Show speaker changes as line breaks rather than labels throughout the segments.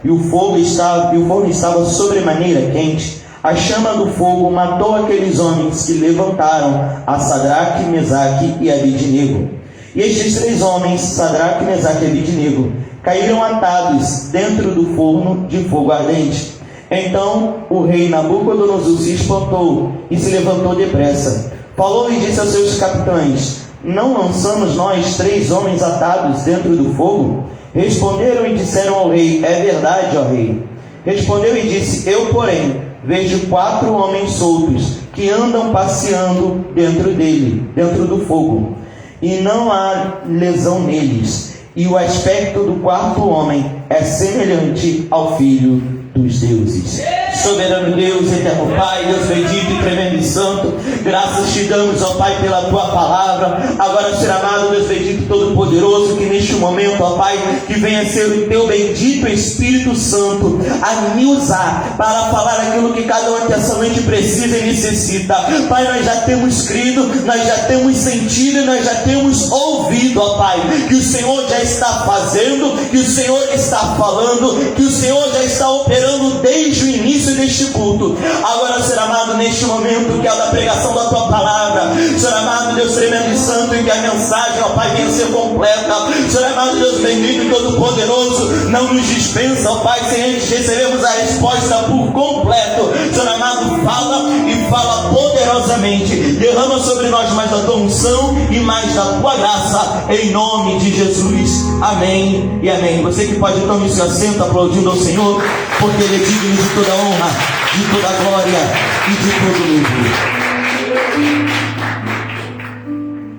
e o forno estava sobremaneira quente, a chama do fogo matou aqueles homens que levantaram a Sadraque, Mesaque e Abednego. E estes 3 homens, Sadraque, Mesaque e Abednego, caíram atados dentro do forno de fogo ardente. Então o rei Nabucodonosor se espantou e se levantou depressa. Falou e disse aos seus capitães: não lançamos nós 3 homens atados dentro do fogo? Responderam e disseram ao rei: é verdade, ó rei. Respondeu e disse: eu, porém, vejo 4 homens soltos que andam passeando dentro do fogo, e não há lesão neles, e o aspecto do 4º homem é semelhante ao Filho dos deuses. Soberano Deus, eterno Pai, Deus bendito e tremendo e santo, graças te damos, ó Pai, pela tua palavra. Agora, Senhor amado, Deus bendito e todo-poderoso, que neste momento, ó Pai, que venha ser o teu bendito Espírito Santo a me usar para falar aquilo que cada um aqui essa noite precisa e necessita. Pai, nós já temos crido, nós já temos sentido e nós já temos ouvido, ó Pai, que o Senhor já está fazendo, que o Senhor está falando, que o Senhor já está operando desde o início deste culto. Agora, Senhor amado, neste momento que é da pregação da tua palavra, Senhor amado, Deus tremendo e santo, e que a mensagem, ó Pai, venha ser completa. Senhor amado, Deus bendito e todo-poderoso, não nos dispensa, ó Pai, sem antes recebermos a resposta por completo. Senhor amado, fala e fala poderosamente. Derrama sobre nós mais da tua unção e mais da tua graça, em nome de Jesus. Amém e amém. Você que pode tomar o seu assento aplaudindo ao Senhor, porque Ele é digno de toda honra, de toda glória e de todo louvor.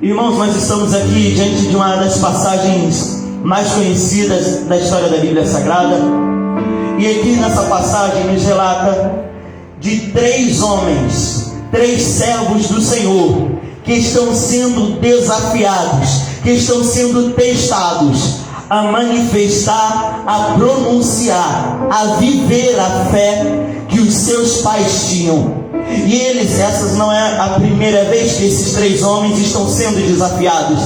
Irmãos, nós estamos aqui diante de uma das passagens mais conhecidas da história da Bíblia Sagrada. E aqui nessa passagem nos relata de 3 homens, 3 servos do Senhor, que estão sendo desafiados, que estão sendo testados a manifestar, a pronunciar, a viver a fé que os seus pais tinham. E essas não é a primeira vez que esses 3 homens estão sendo desafiados,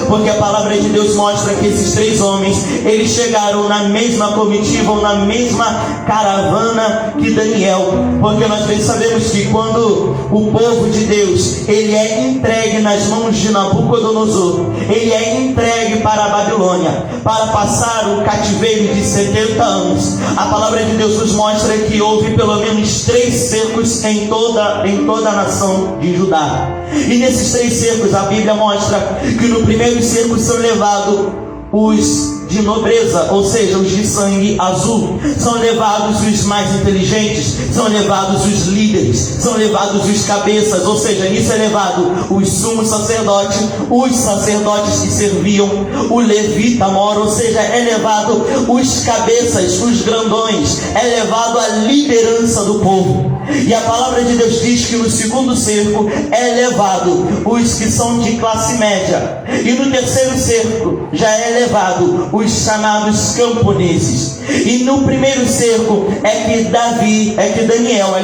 porque a palavra de Deus mostra que esses 3 homens, eles chegaram na mesma comitiva ou na mesma caravana que Daniel, porque nós bem sabemos que quando o povo de Deus, ele é entregue nas mãos de Nabucodonosor, ele é entregue para a Babilônia, para passar o cativeiro de 70 anos, a palavra de Deus nos mostra que houve pelo menos 3 cercos em toda a nação de Judá. E nesses 3 cercos a Bíblia mostra que no primeiro cerco são levados os de nobreza, ou seja, os de sangue azul. São levados os mais inteligentes, são levados os líderes, são levados os cabeças, ou seja, nisso é levado os sumos sacerdotes, os sacerdotes que serviam, o levita mora, ou seja, é levado os cabeças, os grandões, é levado a liderança do povo. E a palavra de Deus diz que no segundo cerco é levado os que são de classe média, e no terceiro cerco já é levado os chamados camponeses. E no primeiro cerco é que Daniel,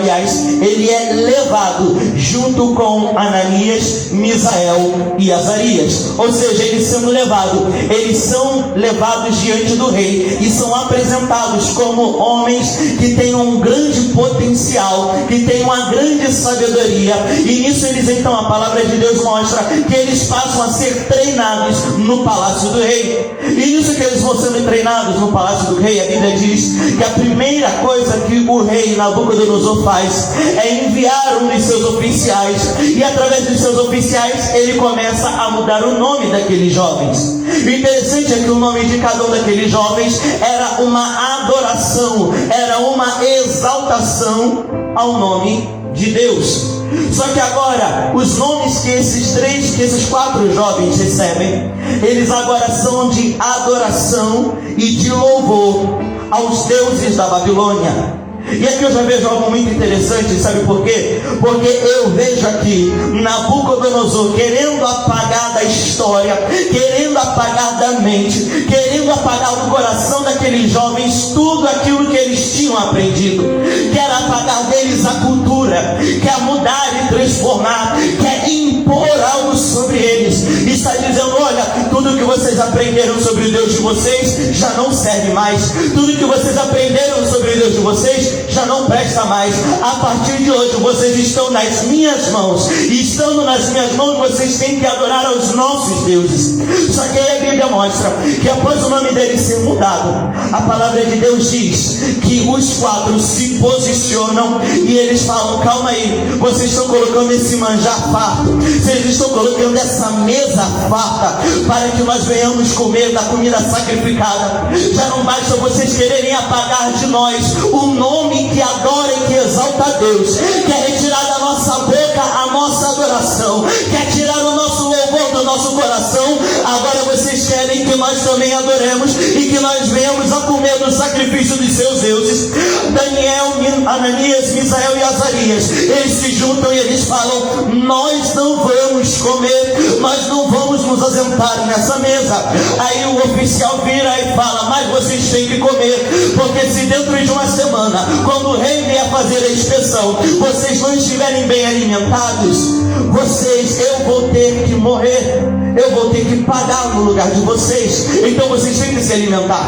ele é levado junto com Ananias, Misael e Azarias. Ou seja, eles são levados diante do rei e são apresentados como homens que têm um grande potencial, que têm uma grande sabedoria. E nisso então a palavra de Deus mostra que eles passam a ser treinados no palácio do rei. E nisso que eles vão sendo treinados no palácio do rei, a Bíblia diz que a primeira coisa que o rei Nabucodonosor faz é enviar um dos seus oficiais, e através dos seus oficiais ele começa a mudar o nome daqueles jovens. O interessante é que o nome de cada um daqueles jovens era uma adoração, era uma exaltação ao nome de Deus. Só que agora, os nomes que esses 4 jovens recebem, eles agora são de adoração e de louvor aos deuses da Babilônia. E aqui eu já vejo algo muito interessante, sabe por quê? Porque eu vejo aqui Nabucodonosor querendo apagar da história, querendo apagar da mente, querendo apagar do coração daqueles jovens tudo aquilo que eles tinham aprendido. Quer apagar deles a cultura, quer mudar e transformar, quer impor algo sobre eles. E está dizendo: olha, tudo que vocês vocês aprenderam sobre o Deus de vocês já não serve mais. Tudo que vocês aprenderam sobre o Deus de vocês já não presta mais. A partir de hoje vocês estão nas minhas mãos, e estando nas minhas mãos vocês têm que adorar aos nossos deuses. Só que aí a Bíblia mostra que após o nome dele ser mudado, a palavra de Deus diz que os quatro se posicionam e eles falam: calma aí, vocês estão colocando esse manjar farto, vocês estão colocando essa mesa farta para que nós venhamos comer da comida sacrificada. Já não basta vocês quererem apagar de nós o nome que adora e que exalta a Deus, quer retirar da nossa boca a nossa adoração, quer tirar o nosso louvor do nosso coração. Agora vocês querem que nós também adoremos e que nós venhamos a comer do sacrifício dos seus deuses. Daniel, Ananias, Misael e Azarias, eles se juntam e eles falam: nós não vamos comer, nós não vamos nos assentar nessa mesa. Aí o oficial vira e fala: mas vocês têm que comer, porque se dentro de uma semana, quando o rei vier fazer a inspeção, vocês não estiverem bem alimentados, eu vou ter que morrer, eu vou ter que pagar no lugar de vocês, então vocês têm que se alimentar.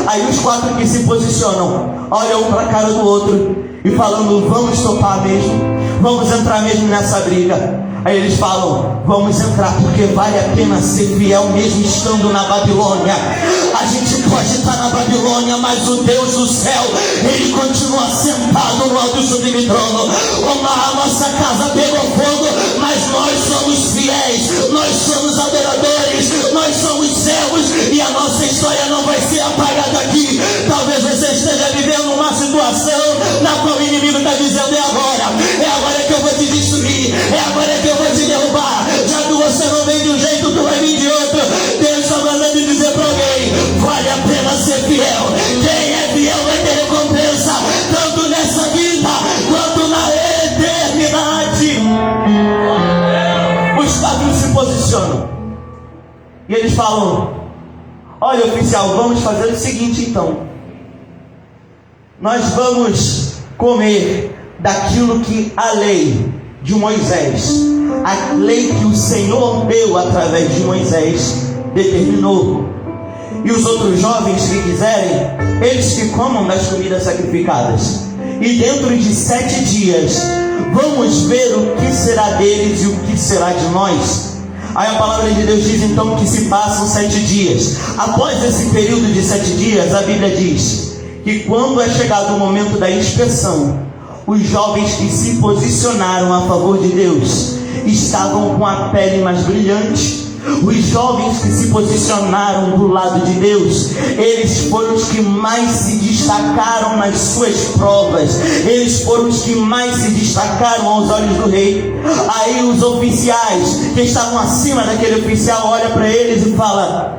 Aí os quatro que se posicionam olham um para a cara do outro e falando: vamos topar mesmo, vamos entrar mesmo nessa briga. Aí eles falam: vamos entrar, porque vale a pena ser fiel mesmo estando na Babilônia. A gente pode estar na Babilônia, mas o Deus do céu, ele continua sentado no alto e sublime trono. A nossa casa pegou fogo, mas nós somos fiéis, nós somos adoradores, nós somos servos, e a nossa história não vai ser apagada aqui. Talvez você esteja vivendo uma situação na qual o inimigo está dizendo: é agora que eu vou te destruir, é agora que eu vou te derrubar. Já que você não vem de um jeito, tu vai vir de outro. Deus está mandando dizer para alguém: vale a pena ser fiel. Quem é fiel vai ter recompensa, tanto nessa vida quanto na eternidade. Os quatro se posicionam e eles falam: olha, oficial, vamos fazer o seguinte então. Nós vamos comer daquilo que a lei de Moisés, a lei que o Senhor deu através de Moisés, determinou. E os outros jovens que quiserem, eles que comam das comidas sacrificadas. E dentro de 7 dias, vamos ver o que será deles e o que será de nós. Aí a palavra de Deus diz então que se passam 7 dias. Após esse período de 7 dias, a Bíblia diz que quando é chegado o momento da inspeção, os jovens que se posicionaram a favor de Deus estavam com a pele mais brilhante. Os jovens que se posicionaram do lado de Deus, eles foram os que mais se destacaram nas suas provas, eles foram os que mais se destacaram aos olhos do rei. Aí os oficiais que estavam acima daquele oficial olham para eles e falam: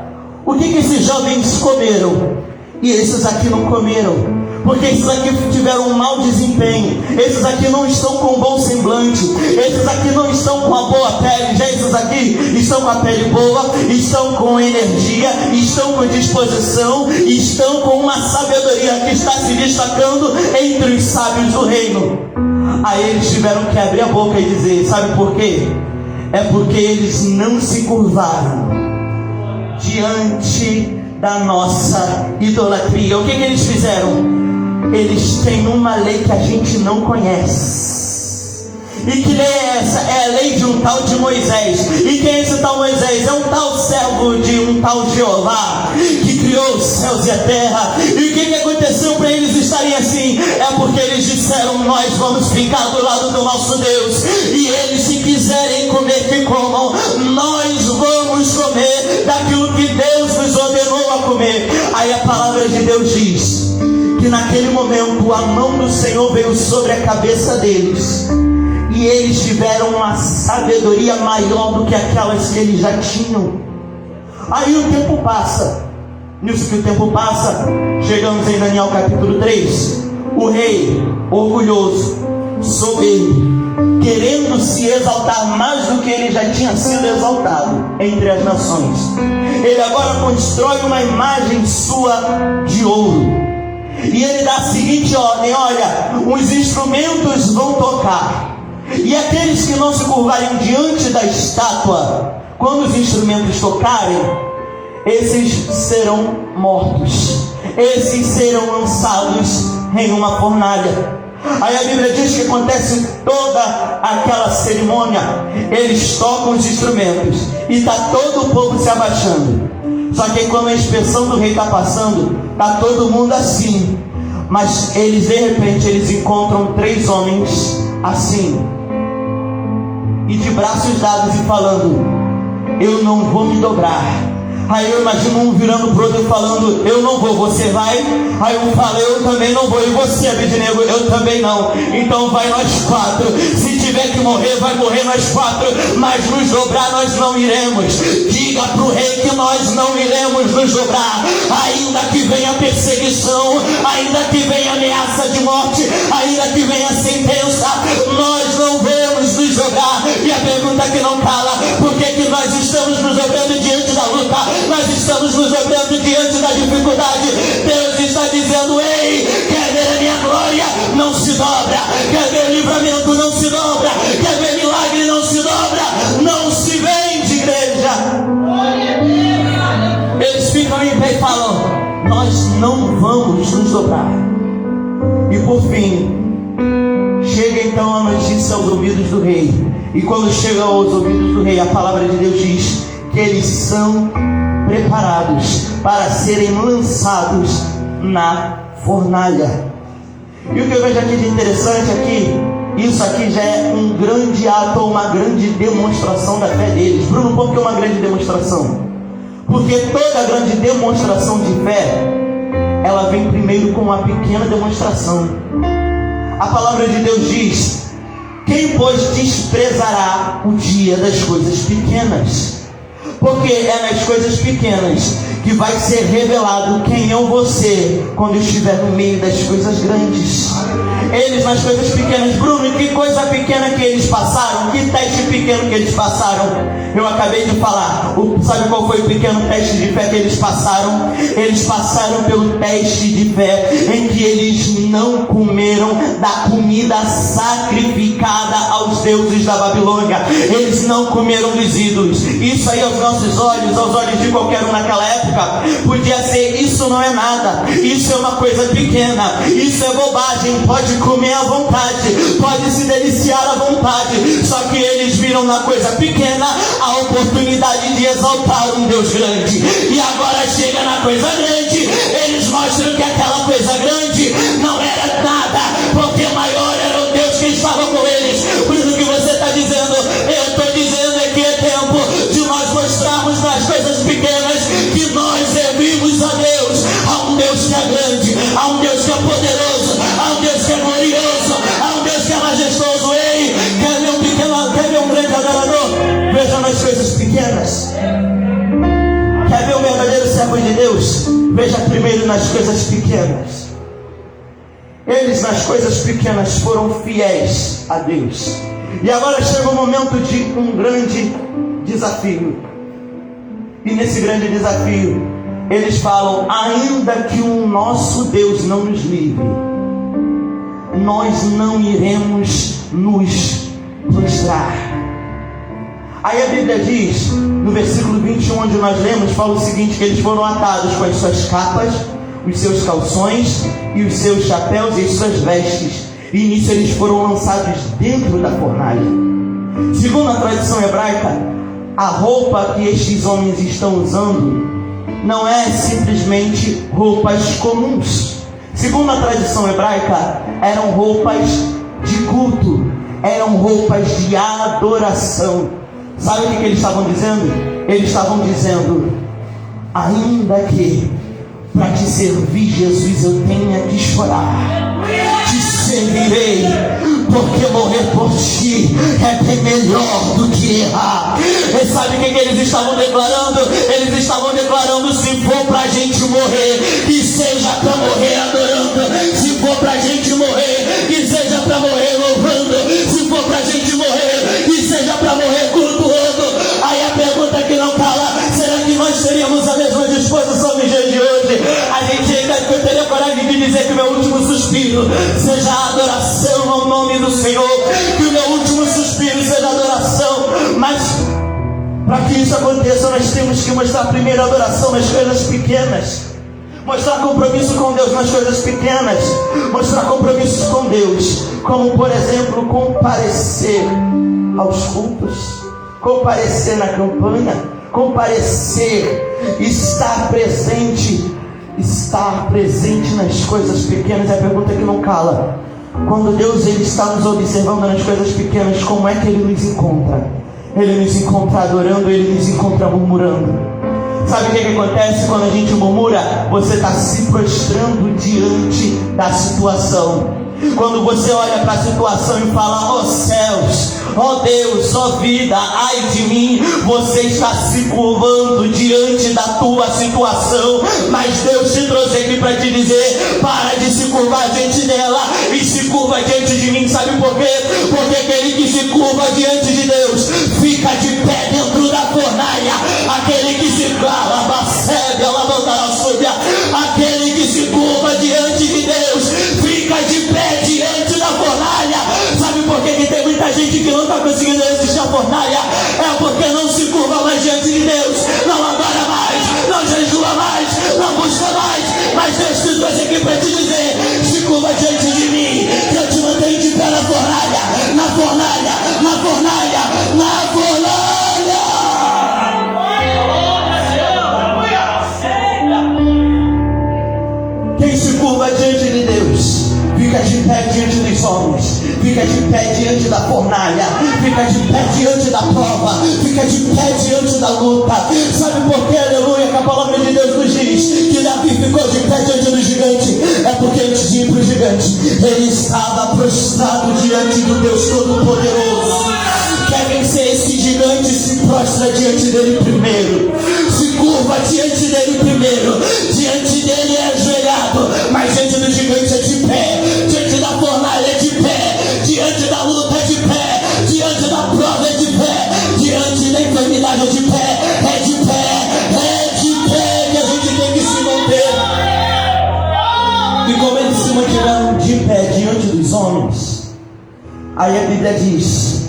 o que esses jovens comeram? E esses aqui não comeram, porque esses aqui tiveram um mau desempenho, esses aqui não estão com um bom semblante, esses aqui não estão com a boa pele, já esses aqui estão com a pele boa, estão com energia, estão com disposição, estão com uma sabedoria que está se destacando entre os sábios do reino. Aí eles tiveram que abrir a boca e dizer: sabe por quê? É porque eles não se curvaram diante da nossa idolatria. O que eles fizeram? Eles têm uma lei que a gente não conhece. E que lei é essa? É a lei de um tal de Moisés. E quem é esse tal Moisés? É um tal servo de um tal Jeová, que criou os céus e a terra. E o que aconteceu para eles estarem assim? É porque eles disseram: nós vamos ficar do lado do nosso Deus, e eles, se quiserem comer, que comam. Nós vamos comer daquilo que Deus nos ordenou a comer. Aí a palavra de Deus diz que naquele momento a mão do Senhor veio sobre a cabeça deles, e eles tiveram uma sabedoria maior do que aquelas que eles já tinham. Aí o tempo passa. Nisso que o tempo passa, chegamos em Daniel capítulo 3. O rei, orgulhoso, soberbo, querendo se exaltar mais do que ele já tinha sido exaltado entre as nações, ele agora constrói uma imagem sua de ouro, e ele dá a seguinte ordem: olha, os instrumentos vão tocar, e aqueles que não se curvarem diante da estátua, quando os instrumentos tocarem, esses serão mortos, esses serão lançados em uma fornalha. Aí a Bíblia diz que acontece toda aquela cerimônia, eles tocam os instrumentos e está todo o povo se abaixando. Só que quando a inspeção do rei está passando, está todo mundo assim. Mas eles, de repente, eles encontram 3 homens assim, e de braços dados e falando: eu não vou me dobrar. Aí eu imagino um virando pro outro e falando: eu não vou, você vai? Aí um fala: eu também não vou. E você, Abednego? Eu também não. Então vai nós 4. Se tiver que morrer, vai morrer nós 4. Mas nos dobrar nós não iremos. Diga pro rei que nós não iremos nos dobrar. Ainda que venha perseguição, ainda que venha ameaça de morte, ainda que venha sentença, nós não vamos nos dobrar. E a pergunta que não cala: por que nós estamos nos dobrando diante da luta? Nós estamos nos dobrando diante da dificuldade. Deus está dizendo: ei, quer ver a minha glória? Não se dobra. Quer ver livramento? Não se dobra. Quer ver milagre? Não se dobra. Não se vende, igreja. Eles ficam em pé e falam: nós não vamos nos dobrar. E por fim, chega então a notícia aos ouvidos do rei. E quando chega aos ouvidos do rei, a palavra de Deus diz que eles são preparados para serem lançados na fornalha. E o que eu vejo aqui de interessante aqui, isso aqui já é um grande ato, uma grande demonstração da fé deles. Bruno, por que uma grande demonstração? Porque toda grande demonstração de fé, ela vem primeiro com uma pequena demonstração. A palavra de Deus diz: quem pois desprezará o dia das coisas pequenas? Porque é nas coisas pequenas que vai ser revelado quem é você quando estiver no meio das coisas grandes. Eles nas coisas pequenas. Bruno, que coisa pequena que eles passaram? Que teste pequeno que eles passaram? Eu acabei de falar. Sabe qual foi o pequeno teste de fé que eles passaram? Eles passaram pelo teste de fé em que eles não comeram da comida sacrificada aos deuses da Babilônia. Eles não comeram dos ídolos. Isso aí aos nossos olhos, aos olhos de qualquer um naquela época, podia ser: isso não é nada, isso é uma coisa pequena, isso é bobagem, pode comer à vontade, pode se deliciar à vontade. Só que eles viram na coisa pequena a oportunidade de exaltar um Deus grande. E agora chega na coisa grande, eles mostram que aquela coisa grande não era nada, porque maior era o Deus que estava com eles. Por isso que você está dizendo, eu estou dizendo é que é tempo de nós mostrarmos nas coisas pequenas que nós servimos a Deus, a um Deus que é grande, a um Deus que é poderoso, a um Deus que é glorioso, a um Deus que é majestoso. Ei, quer ver um pequeno, quer ver um grande adorador? Veja nas coisas pequenas. Quer ver um verdadeiro servo de Deus? Veja primeiro nas coisas pequenas. Eles nas coisas pequenas foram fiéis a Deus. E agora chega o momento de um grande desafio. E nesse grande desafio, eles falam: ainda que o nosso Deus não nos livre, nós não iremos nos prostrar. Aí a Bíblia diz, no versículo 21, onde nós lemos, fala o seguinte: que eles foram atados com as suas capas, os seus calções e os seus chapéus e as suas vestes. E nisso eles foram lançados dentro da fornalha. Segundo a tradição hebraica, a roupa que estes homens estão usando não é simplesmente roupas comuns. Segundo a tradição hebraica, eram roupas de culto, eram roupas de adoração. Sabe o que eles estavam dizendo? Eles estavam dizendo: ainda que para te servir, Jesus, eu tenha que chorar, te servirei, porque morrer por ti é bem melhor do que errar. E sabe o que eles estavam declarando? Eles estavam declarando: se for pra gente morrer, que seja pra morrer adorando. Se for pra gente morrer, que seja pra morrer louvando. Se for pra gente morrer, que seja pra morrer cultuando. Aí a pergunta que não cala: será que nós teríamos a mesma disposição no dia de hoje? A gente ainda teria coragem de dizer que o meu último suspiro seja adoração ao nome do Senhor, que o meu último suspiro seja adoração. Mas Para que isso aconteça, nós temos que mostrar primeiro a adoração nas coisas pequenas, mostrar compromisso com Deus nas coisas pequenas, mostrar compromissos com Deus, como por exemplo, comparecer aos cultos, comparecer na campanha, comparecer, estar presente nas coisas pequenas. É a pergunta que não cala: quando Deus ele está nos observando nas coisas pequenas, como é que Ele nos encontra? Ele nos encontra adorando, Ele nos encontra murmurando. Sabe o que acontece quando a gente murmura? Você está se prostrando diante da situação. Quando você olha para a situação e fala: ó céus, ó Deus, ó vida, ai de mim, você está se curvando diante da tua situação. Mas Deus te trouxe aqui para te dizer: para de se curvar diante dela e se curva diante de mim. Sabe por quê? Porque aquele que se curva diante de Deus fica de pé dentro da fornalha. Aquele que se cala, aquele que se curva diante de Deus fica de pé diante da fornalha. Sabe por que tem muita gente que não está conseguindo resistir à fornalha? É porque não se curva mais diante de Deus, não adora mais, não jejua mais, não busca mais. Mas Deus te trouxe aqui para te dizer: se curva diante de mim, que eu te mantenho de pé na fornalha, na fornalha, na fornalha, na fornalha. Quem se curva diante de Deus fica de pé diante dos homens, fica de pé diante da fornalha, fica de pé diante da prova, fica de pé diante da luta. Sabe por quê, aleluia, que a palavra de Deus nos diz que Davi ficou de pé diante do gigante? É porque antes de ir para o gigante, ele estava prostrado diante do Deus Todo-Poderoso. Quer vencer esse gigante? Se prostra diante dele primeiro, se curva diante dele primeiro. Diante dele é ajoelhado, mas diante do gigante é de pé, diante da fornalha é de pé, diante da luta é de pé, diante da prova é de pé, diante da enfermidade é de pé, é de pé que a gente tem que se manter. E como eles se mantiveram de pé diante dos homens, aí a Bíblia diz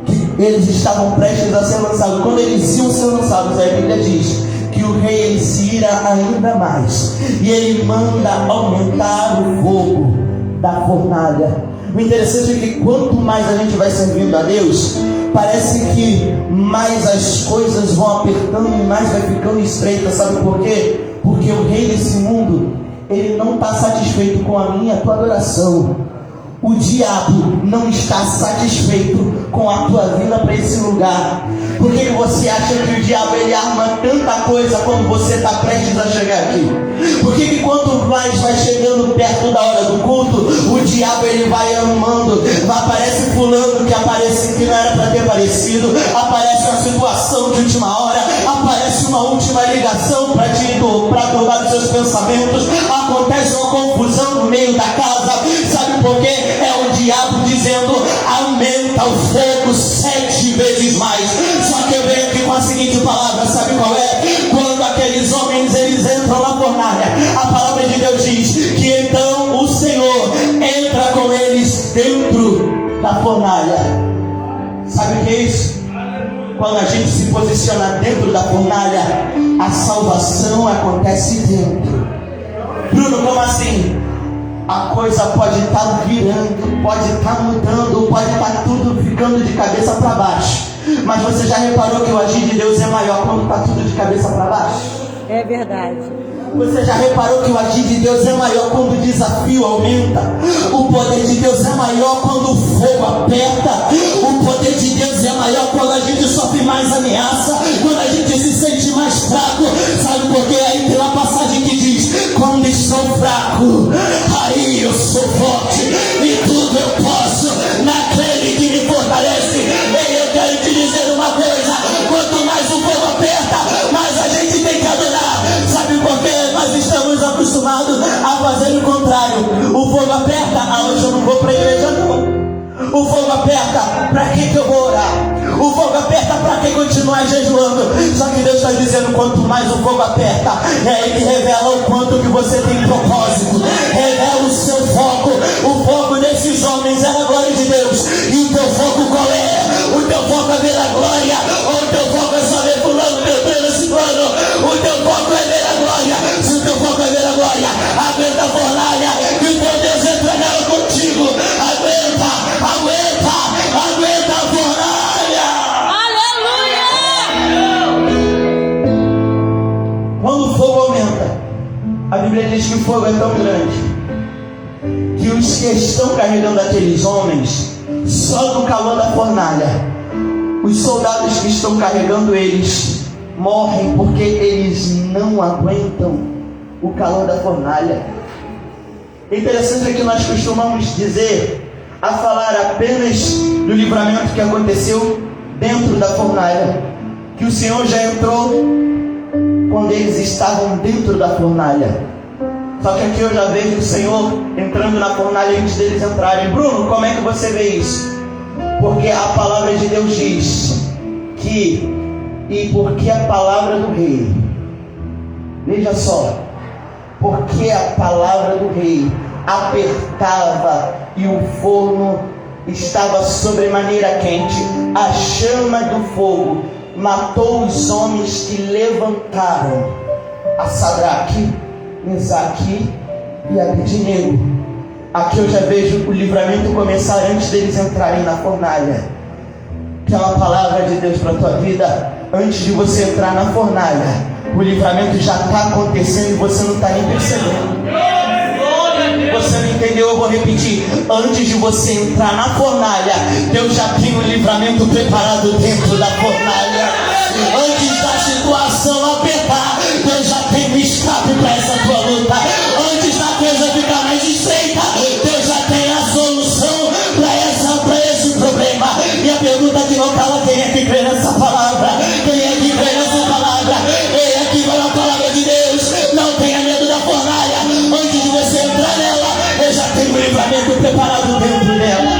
que eles estavam prestes a ser lançados. Quando eles iam ser lançados, aí a Bíblia diz que o rei ele se ira ainda mais, e ele manda aumentar o fogo da fornalha. O interessante é que quanto mais a gente vai servindo a Deus, parece que mais as coisas vão apertando e mais vai ficando estreita. Sabe por quê? Porque o rei desse mundo, ele não está satisfeito com a minha e a tua adoração. O diabo não está satisfeito com a tua vinda para esse lugar. Por que você acha que o diabo ele arma tanta coisa quando você está prestes a chegar aqui? Por que quanto mais vai chegando perto da hora do culto, o diabo ele vai armando? Aparece fulano que aparece que não era para ter aparecido, aparece uma situação de última hora, aparece uma última ligação para turbar os seus pensamentos, acontece uma confusão no meio da casa. Sabe por quê? É o diabo dizendo: aumenta o fogo 7 vezes mais. Só que eu venho aqui com a seguinte palavra, sabe qual é? Quando aqueles homens eles entram na fornalha, a palavra de Deus diz que então o Senhor entra com eles dentro da fornalha. Sabe o que é isso? Quando a gente se posiciona dentro da fornalha, a salvação acontece dentro. Bruno, como assim? A coisa pode estar virando, pode estar mudando, pode estar tudo ficando de cabeça para baixo. Mas você já reparou que o agir de Deus é maior quando está tudo de cabeça para baixo?
É verdade.
Você já reparou que o agir de Deus é maior quando o desafio aumenta? O poder de Deus é maior quando o fogo aperta. O poder de Deus é maior quando a gente sofre mais ameaça, quando a gente se sente mais fraco. Sabe por quê? Aí tem uma passagem que diz: quando estou fraco, aí eu sou forte, e tudo eu posso naquele que me fortalece. E eu quero te dizer uma coisa: quanto mais o fogo aperta, mais a gente tem que adorar. Sabe por quê? Nós estamos acostumados a fazer o contrário. O fogo aperta, hoje eu não vou para a igreja não. O fogo aperta, para que eu vou orar? O fogo aperta, para que continuar jejuando? Só que Deus está dizendo: quanto mais o fogo aperta, é Ele que revela o quanto que você tem propósito, revela o seu foco. O foco desses homens era a glória de Deus. E o teu foco qual é? O teu foco é ver a glória, ou o teu foco é só fogo é tão grande que os que estão carregando aqueles homens, só no calor da fornalha, os soldados que estão carregando eles morrem porque eles não aguentam o calor da fornalha. Interessante é que nós costumamos a falar apenas do livramento que aconteceu dentro da fornalha, que o Senhor já entrou quando eles estavam dentro da fornalha. Só que aqui eu já vejo o Senhor entrando na fornalha antes deles entrarem. Bruno, como é que você vê isso? Porque a palavra de Deus diz porque a palavra do rei, veja só, porque a palavra do rei apertava e o forno estava sobremaneira quente, a chama do fogo matou os homens que levantaram a Sadraque, Mesaque e Abednego. Aqui eu já vejo o livramento começar antes deles entrarem na fornalha. Que é uma palavra de Deus para a tua vida. Antes de você entrar na fornalha, o livramento já está acontecendo e você não está nem percebendo. Você não entendeu? Eu vou repetir. Antes de você entrar na fornalha, Deus já tem um livramento preparado dentro da fornalha. Antes da situação apertar, Deus já tem um escape para essa tua luta. Antes da coisa ficar mais estreita, Deus já tem a solução para esse problema. E a pergunta que não cala: quem é que crê nessa palavra? Quem é que crê nessa palavra? Quem é que vai na palavra de Deus? Não tenha medo da fornalha. Antes de você entrar nela, Ele já tem um livramento preparado dentro dela.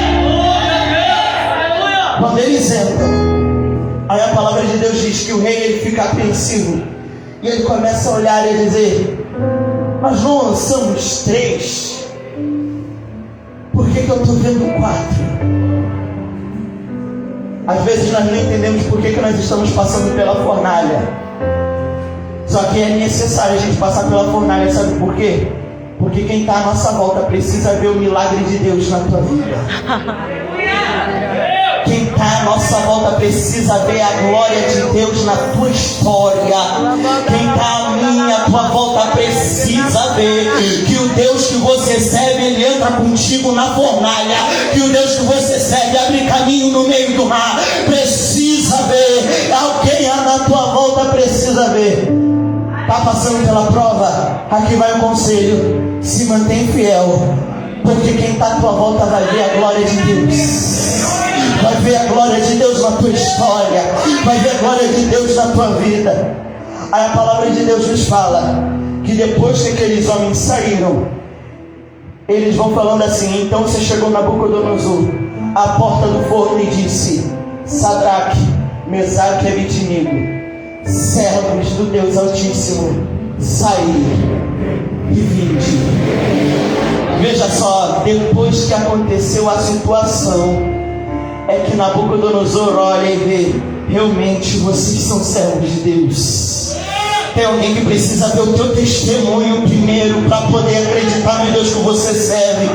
Quando eles entram, aí a palavra de Deus diz que o rei ele fica apreensivo. E ele começa a olhar e dizer: mas não somos 3? Por que eu estou vendo 4? Às vezes nós não entendemos por que nós estamos passando pela fornalha. Só que é necessário a gente passar pela fornalha, sabe por quê? Porque quem está à nossa volta precisa ver o milagre de Deus na tua vida. Quem está à nossa volta precisa ver a glória de Deus na tua história. Quem está à minha, à tua volta precisa ver que o Deus que você serve, Ele entra contigo na fornalha. Que o Deus que você serve abre caminho no meio do mar. Precisa ver. Alguém na tua volta precisa ver. Está passando pela prova? Aqui vai um conselho: se mantém fiel, porque quem está à tua volta vai ver a glória de Deus. Vai ver a glória de Deus na tua história. Vai ver a glória de Deus na tua vida. Aí a palavra de Deus nos fala que depois que aqueles homens saíram, eles vão falando assim: então você chegou Nabucodonosor à porta do forno e disse: Sadraque, Mesaque e Abednego, servos do Deus Altíssimo, saí e vinde. Veja só, depois que aconteceu a situação, é que Nabucodonosor olha e vê: realmente vocês são servos de Deus. Tem alguém que precisa ver o teu testemunho primeiro para poder acreditar no Deus que você serve.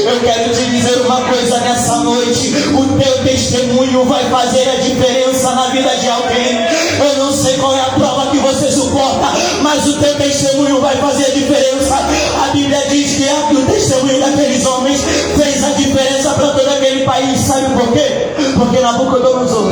Eu quero te dizer uma coisa nessa noite: o teu testemunho vai fazer a diferença na vida de alguém. Eu não sei qual é a prova que você suporta, mas o teu testemunho vai fazer a diferença. A Bíblia diz que o testemunho daqueles homens fez a diferença para todo aquele país. Sabe por quê? Porque Nabucodonosor,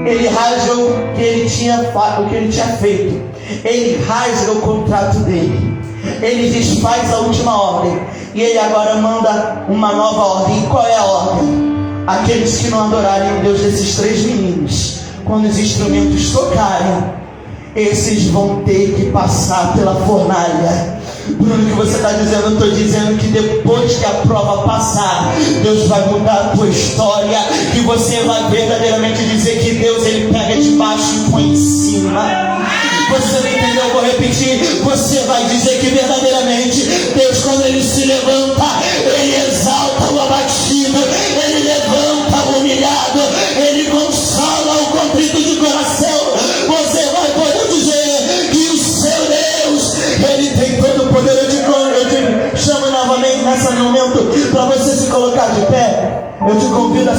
ele rasga o que ele tinha feito. Ele rasga o contrato dele. Ele desfaz a última ordem. E ele agora manda uma nova ordem. E qual é a ordem? Aqueles que não adorarem o Deus desses 3 meninos, quando os instrumentos tocarem, esses vão ter que passar pela fornalha. Bruno, o que você está dizendo? Eu estou dizendo que depois que a prova passar, Deus vai mudar a tua história. Que você vai verdadeiramente dizer que Deus, Ele pega de baixo e põe em cima. Você não entendeu? Eu vou repetir. Você vai dizer que verdadeiramente Deus, quando Ele se levanta, Ele exalta o abatido, Ele levanta o humilhado, Ele consola o contrito de coração. Você vai poder dizer que o seu Deus, Ele tem todo o poder. Eu te chamo novamente nesse momento para você se colocar de pé. Eu te convido a